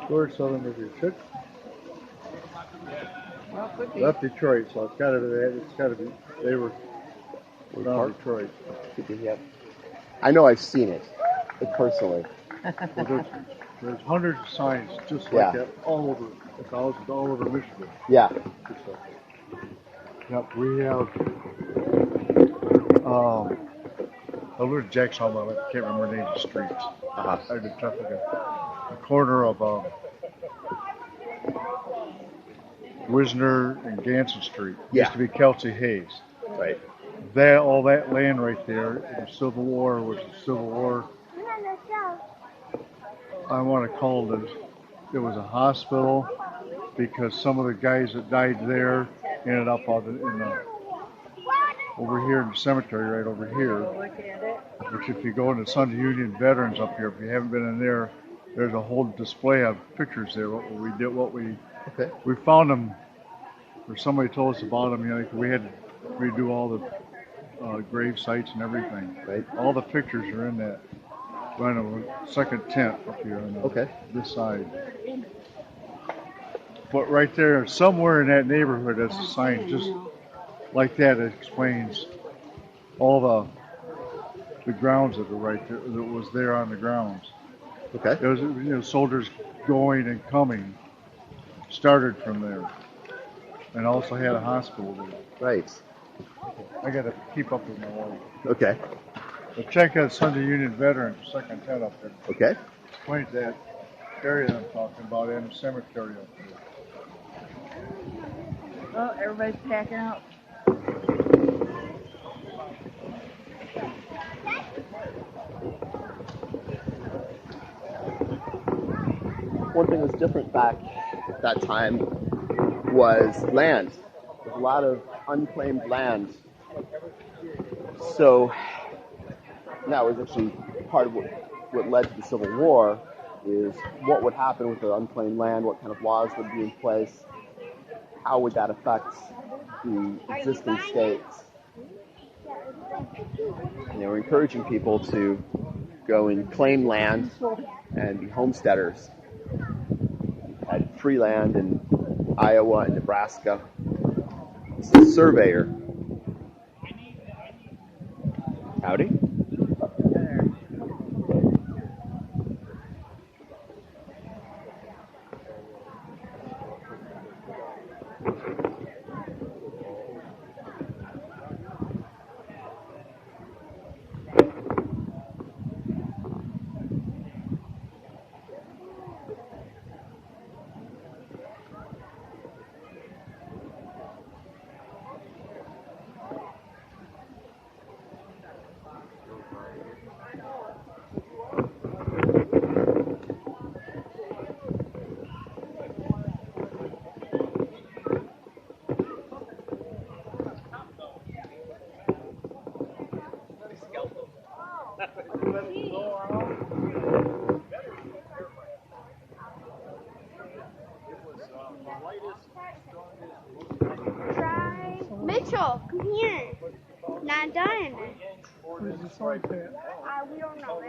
George Southern Missouri. Well, could be. Left Detroit, so it's got to be. It's got to be. They were from Detroit. Could be, yep. I know I've seen it, personally. Well, there's hundreds of signs just Yeah. like that all over, thousands all over Michigan. Yeah. Yep, we have. I lived in Jackson, I can't remember the name of the streets. Uh-huh. I did traffic the corner of Wisner and Ganson Street. Yeah. Used to be Kelsey Hayes. Right. That all that land right there in the Civil War was the Civil War. I want to call it was a hospital because some of the guys that died there ended up over here in the cemetery right over here. Which if you go into Sons of Union Veterans up here, if you haven't been in there, there's a whole display of pictures there. We found them, or somebody told us about them. You know, we had to redo all the grave sites and everything. Right. All the pictures are in that. Right on the second tent up here on this side. But right there, somewhere in that neighborhood, there's a sign just like that. It explains all the grounds that were right there. That was there on the grounds. Okay. There was soldiers going and coming started from there, and also had a hospital there. Right. I got to keep up with my life. Okay. But check out Sons of Union Veterans, second tent up there. Okay. Explains that area that I'm talking about and the cemetery up there. Oh, everybody's packing up. One thing that was different back at that time was land. There's a lot of unclaimed land. So that was actually part of what led to the Civil War, is what would happen with the unclaimed land, what kind of laws would be in place, how would that affect the existing states. And they were encouraging people to go and claim land and be homesteaders. Had free land in Iowa and Nebraska. This is a surveyor. Howdy. Mitchell, come here. Not done. Where's the sorry pant? We don't know.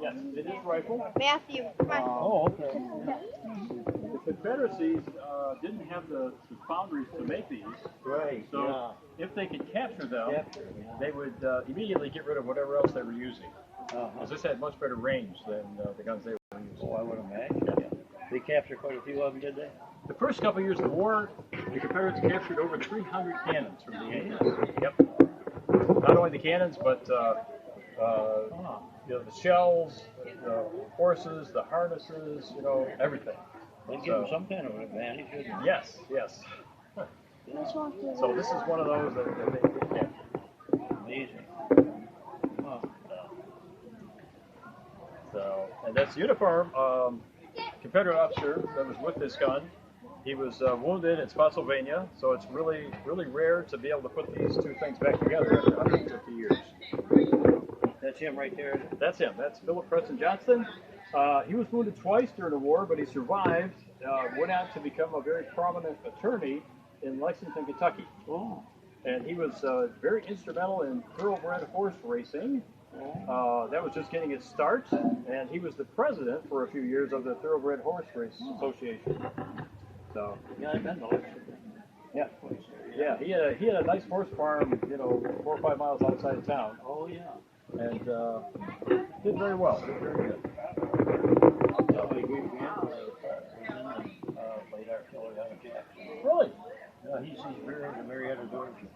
Yes, it is rifle. Matthew, come on. Oh, okay. The Confederacies didn't have the foundries to make these. Right. So if they could capture them, they would immediately get rid of whatever else they were using. Because this had much better range than the guns they were using. Oh, I would imagine. Yeah. They captured quite a few of them, did they? The first couple of years of the war, the Confederates captured over 300 cannons from the Yankees. Yep. Not only the cannons, but the shells, the horses, the harnesses, everything. They give them some kind of an advantage, didn't they? Yes, yes. So this is one of those that they did capture. Amazing. Huh. So, and that's the uniform. Confederate officer that was with this gun. He was wounded in Spotsylvania, so it's really, really rare to be able to put these two things back together after 150 years. That's him right there. That's him. That's Philip Preston Johnston. He was wounded twice during the war, but he survived. Went out to become a very prominent attorney in Lexington, Kentucky. Oh. And he was very instrumental in thoroughbred horse racing. That was just getting its start, and he was the president for a few years of the Thoroughbred Horse Race Association. So Yeah, I've been to Lexington. yeah, yeah, he had a nice horse farm, 4 or 5 miles outside of town, Oh, yeah. and did very well. Did very good. Yeah, my great grandfather was in the late artillery out of Jackson. Really? Yeah, he's buried in Marietta, Georgia.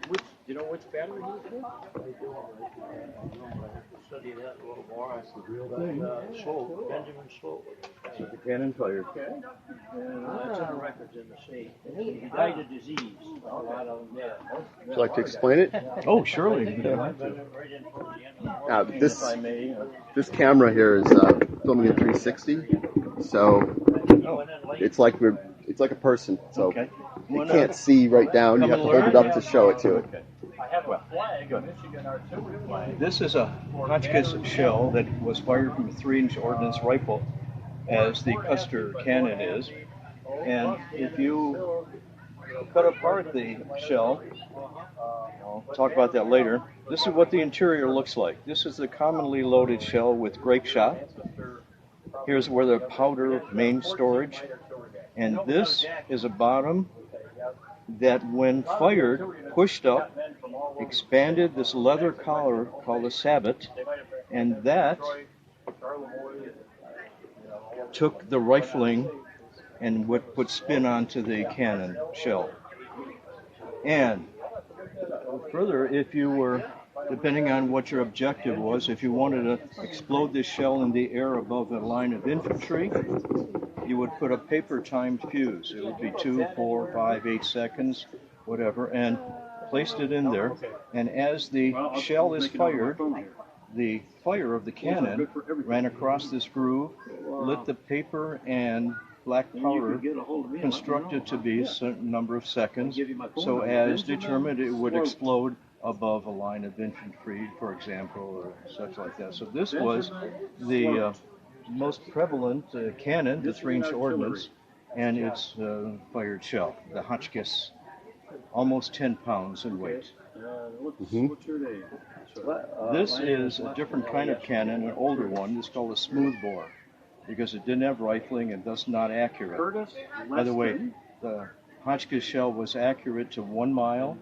Do you know which battery he was with? I have to study that a little more. But Sloat, Benjamin Sloat. The Canon fired. Okay. That's on records in the state. He died of disease. A lot of them did. Would you like to explain it? Oh, surely. Right in towards the end of the war. Now, If I may. this camera here is filming in 360, so He went in late. it's like a person. So Okay. you can't see right down. You have to hold it up to show it to it. Okay. I have a flag, a Michigan artillery flag. This is a Hotchkiss shell that was fired from a 3-inch ordnance rifle, as the Custer Canon is. And if you cut apart the shell, I'll talk about that later, this is what the interior looks like. This is the commonly loaded shell with grape shot. Here's where the powder main storage. And this is a bottom that, when fired, pushed up, expanded this leather collar called a sabot, and that took the rifling and would put spin onto the cannon shell. And further, if you were, depending on what your objective was, if you wanted to explode this shell in the air above a line of infantry, you would put a paper-timed fuse. It would be 2, 4, 5, 8 seconds, whatever, and placed it in there. And as the shell is fired, the fire of the cannon ran across this groove, lit the paper and black powder constructed to be a certain number of seconds, so as determined it would explode above a line of infantry, for example, or such like that. So this was the most prevalent cannon, the 3-inch ordnance, and its fired shell, the Hotchkiss, almost 10 pounds in weight. What's your name? This is a different kind of cannon, an older one. It's called a smooth bore, because it didn't have rifling and thus not accurate. Curtis? By the way, the Hotchkiss shell was accurate to 1 mile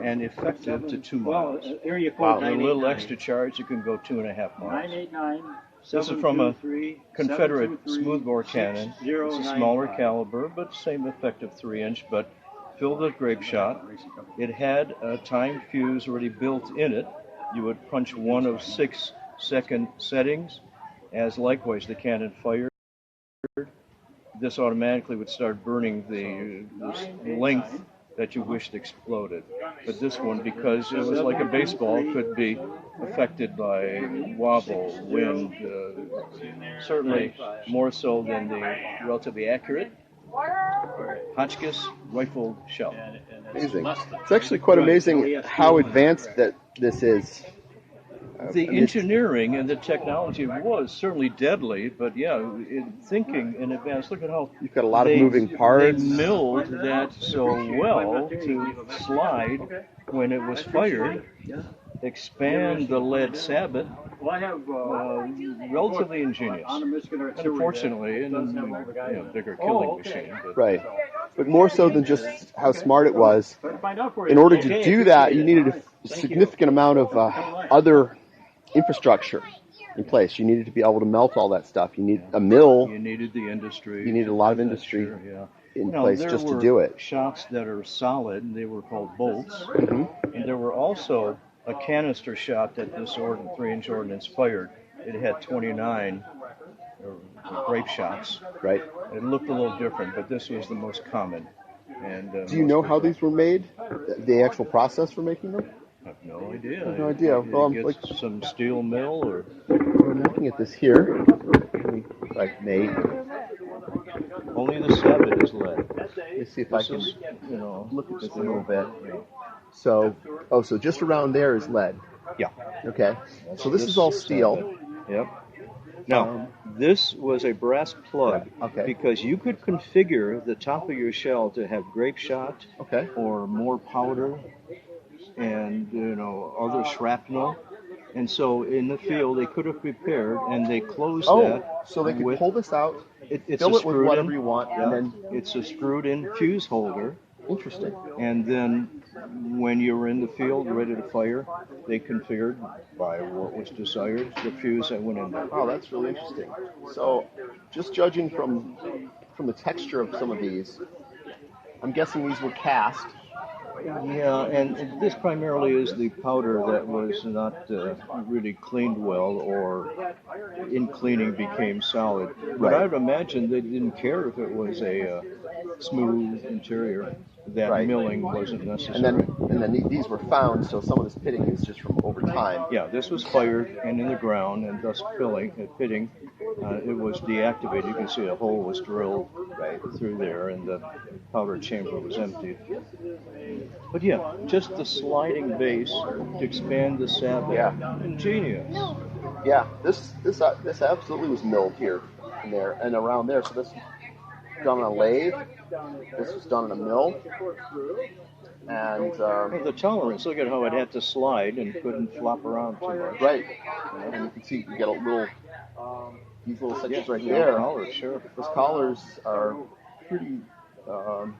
and effective to 2 miles. Area code Wow, with a little extra charge, you can go 2.5 miles. 989. This is from a Confederate smoothbore cannon. It's a smaller caliber, but same effective 3-inch, but filled with grape shot. It had a timed fuse already built in it. You would punch one of 6-second settings, as likewise the cannon fired. This automatically would start burning the length that you wished exploded. But this one, because it was like a baseball, could be affected by wobble, wind, certainly more so than the relatively accurate Hotchkiss rifle shell. Amazing. It's actually quite amazing how advanced that this is. The engineering and the technology was certainly deadly, but yeah, thinking in advance. Look at how You've got a lot of moving parts. They milled that so well to slide when it was fired, expand the lead sabot. Well, I have Relatively ingenious. on the Michigan artillery. Unfortunately, and bigger killing machine. But Right. But more so than just how smart it was. Find out for you. In order to do that, you needed a significant amount of other infrastructure in place. You needed to be able to melt all that stuff. You need a mill. you needed the industry. You needed a lot of industry Sure, yeah. in Now, place there just to were do it. shots that are solid, and they were called bolts. Mm-hmm. And there were also a canister shot that this 3-inch ordnance fired. It had 29 grape shots. Right. It looked a little different, but this was the most common. And Do you know how these were made? The actual process for making them? I have no idea. I have no idea. Did Well, you I'm get like- some steel mill or I'm looking at this here. Like made. only the sabot is lead. Let me see if I This can is, look at this a little bit. So, so just around there is lead. Yeah. Okay. So this is all steel. Yep. Now, this was a brass plug Okay. because you could configure the top of your shell to have grape shot Okay. or more powder and other shrapnel. And so in the field, they could have prepared, and they closed Oh, that. so they could with, pull this out, it's fill a it with screwed whatever in, you want, yeah, and then it's a screwed-in fuse holder. interesting. And then when you were in the field ready to fire, they configured by what was desired the fuse that went in there. Oh, that's really interesting. So, just judging from the texture of some of these, I'm guessing these were cast. Yeah, and this primarily is the powder that was not really cleaned well, or in cleaning became solid. But I would imagine they didn't care if it was a smooth interior. That milling wasn't necessary. And then these were found, so some of this pitting is just from over time. Yeah, this was fired and in the ground, and thus pitting. It was deactivated. You can see a hole was drilled right through there, and the powder chamber was emptied. But yeah, just the sliding base to expand the sabot. Yeah. Ingenious. Yeah, this absolutely was milled here and there and around there. So this was done on a lathe. This was done in a mill. And the tolerance, look at how it had to slide and couldn't flop around too much. Right. And you can see you get a little, these little sections right there. Collars, sure. Those collars are pretty, well,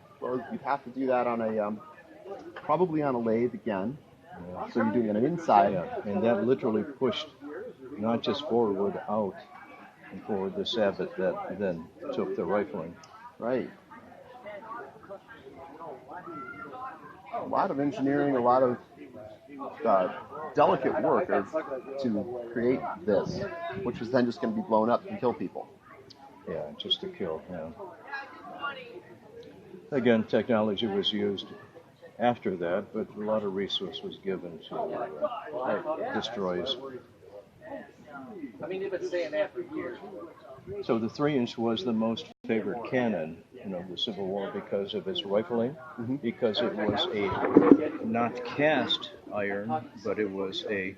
you'd have to do that on a, probably on a lathe again. Yeah. So you're doing it on an inside. Yeah. And that literally pushed not just forward, out, and forward the sabot that then took the rifling. Right. A lot of engineering, a lot of delicate work to create this, which was then just going to be blown up and kill people. Yeah, just to kill. Yeah. Again, technology was used after that, but a lot of resource was given to destroys. I mean, they've been saying that for years. So the 3-inch was the most favored cannon in the Civil War because of its rifling, because it was a not cast iron, but it was a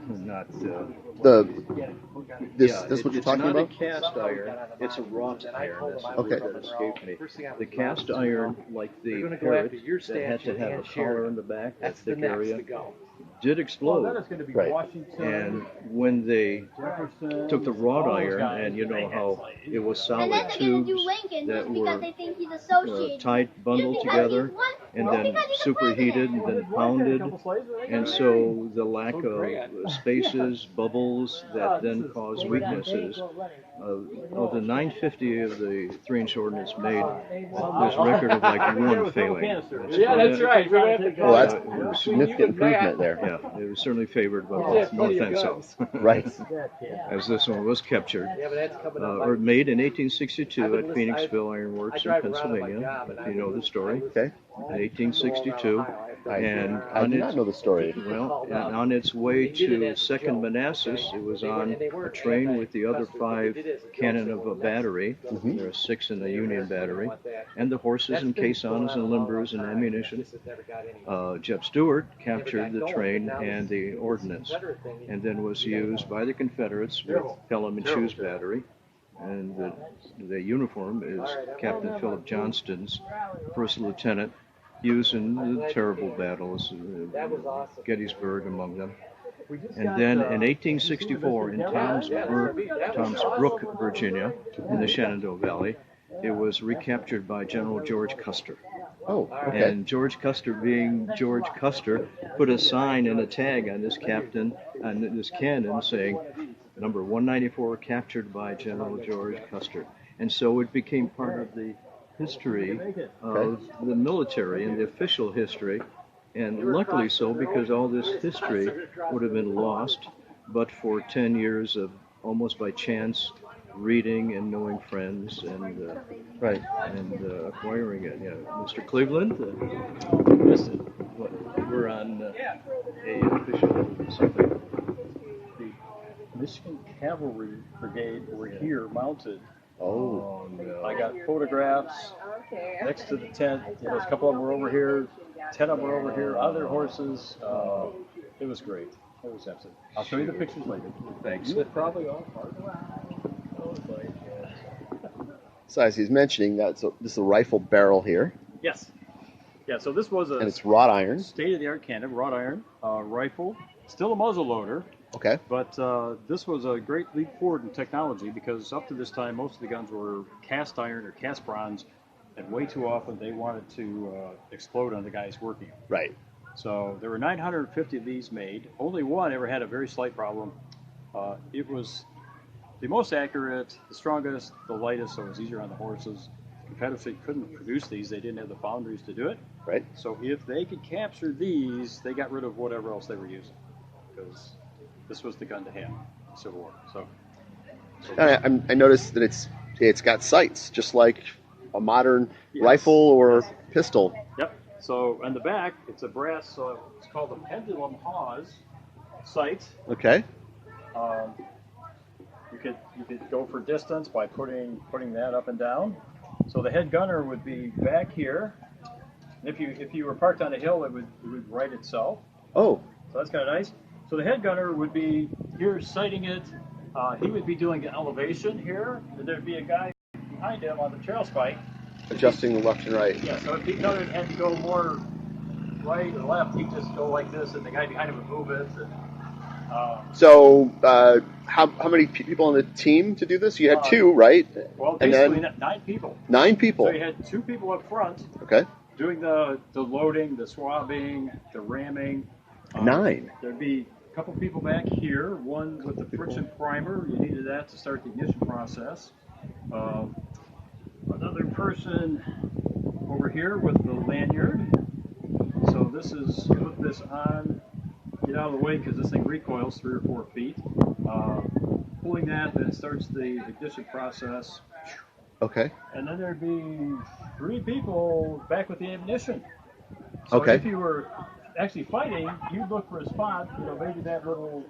not this what you're talking about? It's not a cast iron; it's a wrought iron. Okay, that escaped me. The cast iron, like the parrot, that had to have a collar in the back, that thick area, did explode. Right. And when they took the wrought iron, and you know how it was solid tubes that were tight, bundled together, and then superheated and then pounded, and so the lack of spaces, bubbles that then cause weaknesses. Of the 950 of the 3-inch ordnance made, there's a record of like one failing. Yeah, that's right. Well, that's a significant improvement there. Yeah, it was certainly favored by both North and South. Right. As this one was captured, or made in 1862 at Phoenixville Iron Works in Pennsylvania, if you know the story. Okay. In 1862, and I do not know the story. Well, and on its way to 2nd Manassas, it was on a train with the other 5 cannon of a battery. There are 6 in the Union battery, and the horses and caissons and limbers and ammunition. Jeb Stuart captured the train and the ordnance, and then was used by the Confederates with Pelham and Shoes battery. And the uniform is Captain Philip Johnston's, first lieutenant, used in the terrible battles, Gettysburg among them. And then in 1864, in Tom's Brook, Virginia, in the Shenandoah Valley, it was recaptured by General George Custer. Oh, okay. And George Custer, being George Custer, put a sign and a tag on this cannon saying, "Number 194 captured by General George Custer." And so it became part of the history of the military and the official history. And luckily so, because all this history would have been lost but for 10 years of almost by chance reading and knowing friends and acquiring it. Yeah, Mr. Cleveland, we're on a official something. The Michigan Cavalry Brigade were here mounted. Oh, no. I got photographs next to the tent. A couple of them were over here. 10 of them were over here. Other horses. It was great. It was absolutely. I'll show you the pictures later. Thanks. You were probably all part of it. So as he's mentioning, this is a rifle barrel here. Yes. Yeah, so this was And a it's wrought iron. state-of-the-art Canon wrought iron rifle, still a muzzle loader. Okay. But this was a great leap forward in technology because up to this time, most of the guns were cast iron or cast bronze, and way too often they wanted to explode on the guys working them. Right. So there were 950 of these made. Only one ever had a very slight problem. It was the most accurate, the strongest, the lightest, so it was easier on the horses. The Confederacy couldn't produce these. They didn't have the foundries to do it. Right. So if they could capture these, they got rid of whatever else they were using because this was the gun to have in the Civil War. So I noticed that it's got sights, just like a modern rifle or pistol. Yep. So on the back, it's a brass. It's called a pendulum Hawes sight. Okay. You could go for distance by putting that up and down. So the head gunner would be back here. And if you were parked on a hill, it would right itself. Oh. So that's kind of nice. So the head gunner would be here sighting it. He would be doing the elevation here. And there'd be a guy behind him on the trail spike. Adjusting the left and right. Yeah, so if the gunner had to go more right or left, he'd just go like this, and the guy behind him would move it. And, how many people on the team to do this? You had two, right? Well, and basically then 9 people. 9 people. So you had 2 people up front. Okay. Doing the loading, the swabbing, the ramming. 9. There'd be a couple people back here. One with the friction primer. You needed that to start the ignition process. Another person over here with the lanyard. So this is, put this on, get out of the way because this thing recoils 3 or 4 feet. Pulling that, then starts the ignition process. Okay. And then there'd be 3 people back with the ammunition. So Okay. if you were actually fighting, you'd look for a spot, maybe that little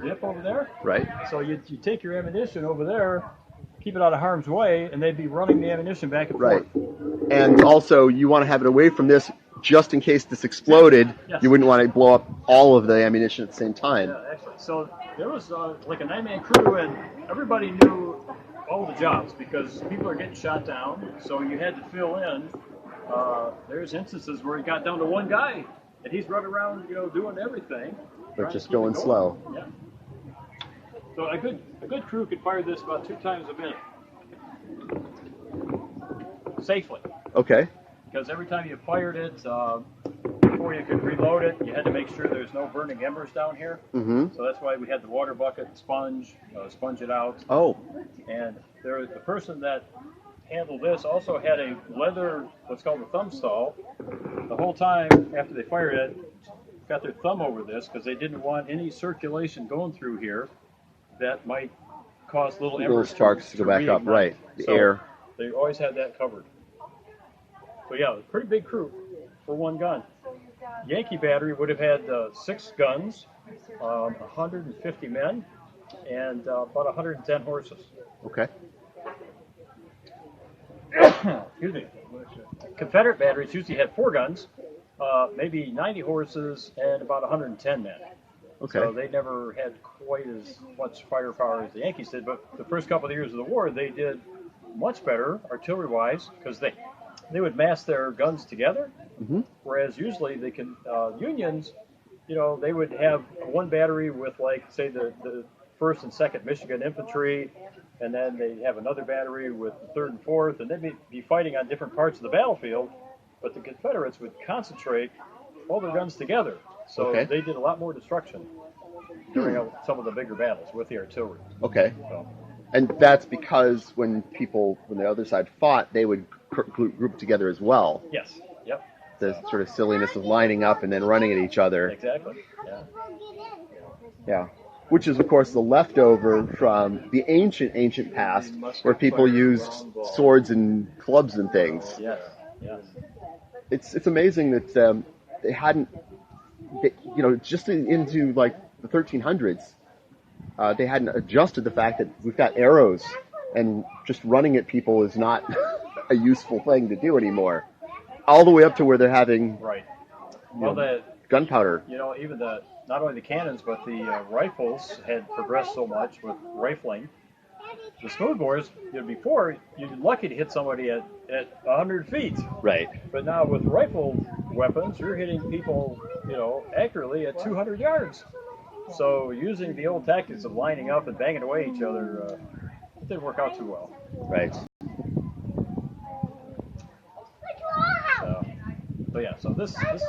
dip over there. Right. So you take your ammunition over there, keep it out of harm's way, and they'd be running the ammunition back and Right. forth. And also, you want to have it away from this just in case this exploded. Yes. You wouldn't want to blow up all of the ammunition at the same time. Yeah, actually. So there was like a 9-man crew, and everybody knew all the jobs because people are getting shot down. So you had to fill in. There's instances where it got down to 1 guy, and he's running around, doing everything. But just going slow. Yeah. So a good crew could fire this about 2 times a minute, safely. Okay. Because every time you fired it, before you could reload it, you had to make sure there's no burning embers down here. Mm-hmm. So that's why we had the water bucket, sponge it out. Oh. And the person that handled this also had a leather, what's called a thumb stall. The whole time after they fired it, got their thumb over this because they didn't want any circulation going through here that might cause little embers sparks to go back up. reignite. Right. The So air. They always had that covered. So yeah, it was a pretty big crew for 1 gun. Yankee battery would have had 6 guns, 150 men, and about 110 horses. Okay. Excuse me. Confederate batteries usually had 4 guns, maybe 90 horses, and about 110 men. Okay. So they never had quite as much firepower as the Yankees did, but the first couple of years of the war, they did much better artillery-wise because they would mass their guns together, Mm-hmm. whereas usually they can Unions, they would have 1 battery with, like, say, the 1st and 2nd Michigan Infantry, and then they'd have another battery with the 3rd and 4th, and they'd be fighting on different parts of the battlefield, but the Confederates would concentrate all their guns together. So Okay. they did a lot more destruction during some of the bigger battles with the artillery. Okay. So, And that's because when the other side fought, they would group together as well. yes, yep, The sort of silliness of lining up and then running at each other. exactly. Yeah. Yeah. Which is, of course, the leftover from the ancient past where people used swords and clubs and things. Yes, yes. It's amazing that they hadn't, just into like the 1300s, they hadn't adjusted the fact that we've got arrows and just running at people is not a useful thing to do anymore. All the way up to where they're having Right. Well, gunpowder. even not only the cannons, but the rifles had progressed so much with rifling the smoothbores, before you're lucky to hit somebody at 100 feet. Right. But now with rifled weapons, you're hitting people, accurately at 200 yards. So using the old tactics of lining up and banging away each other didn't work out too well. Right. So yeah, so this is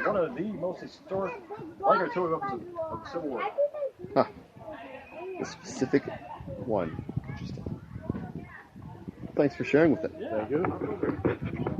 one of the most historic light artillery weapons of the Civil War. Huh. The specific one. Interesting. Thanks for sharing with it. Yeah. Thank you.